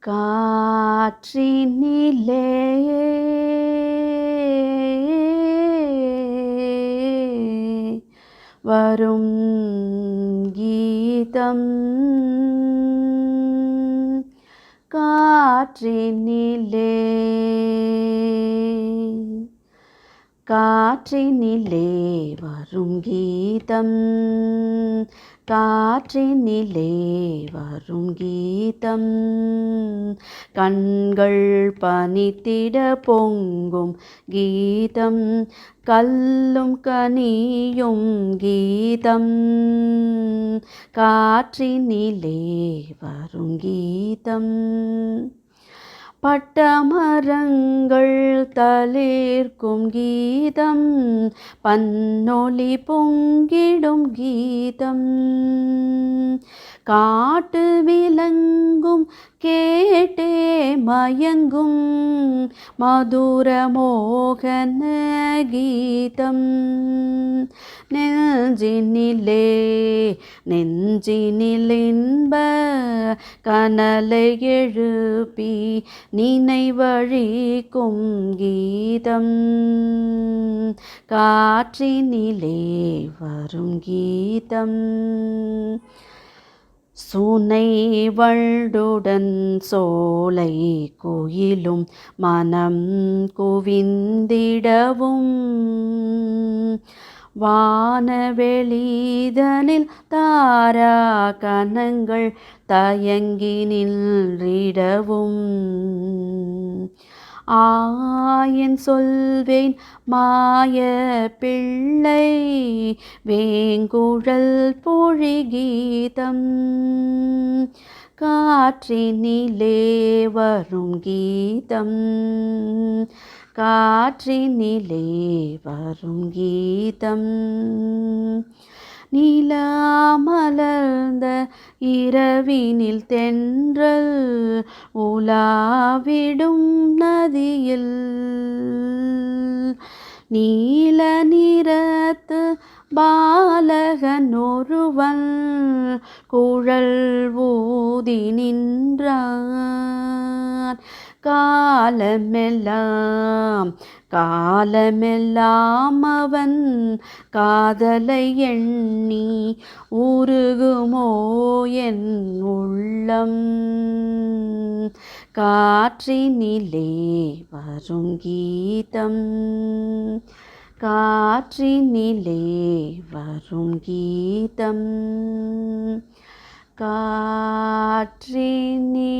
காற்றினிலே வரும் கீதம், காற்றினிலே காற்றினிலே வரும் கீதம், காற்றினிலே வரும் கீதம், கண்கள் பனித்திட பொங்கும் கீதம், கல்லும் கனியும் கீதம், காற்றினிலே வரும் கீதம், பட்டமரங்கள் தளிர்க்கும் கீதம், பன்னொலி பொங்கிடும் கீதம், காட்டு விலங்கும் கேட்டே மயங்கும் மதுர மோகன கீதம், நெஞ்சினிலே இன்ப கனலை எழுப்பி நினைவழிக்கும் கீதம், காற்றினிலே வரும் கீதம், சூனை வள்ளுடன் சோலை குயிலும் மனம் குவிந்திடவும், வானவெளிதனில் தாரா கணங்கள் தயங்கி நின்றிடவும், ஆயன் சொல்வேன் மாய பிள்ளை வேங்குழல் பொழி கீதம், காற்றினிலே வரும் கீதம், காற்றினிலே வரும் கீதம், நிலாமலர்ந்த இரவினில் தென்றல் உலாவிடும் நதியில், நீல நிறத்து பாலகன் ஒருவன் குழல் ஊதி நின்றான், காலமெல்லாம் அவன் காதலை எண்ணி உருகுமோ என் உள்ளம், காற்றினிலே வரும் கீதம், காற்றினிலே வரும் கீதம், காற்றினிலே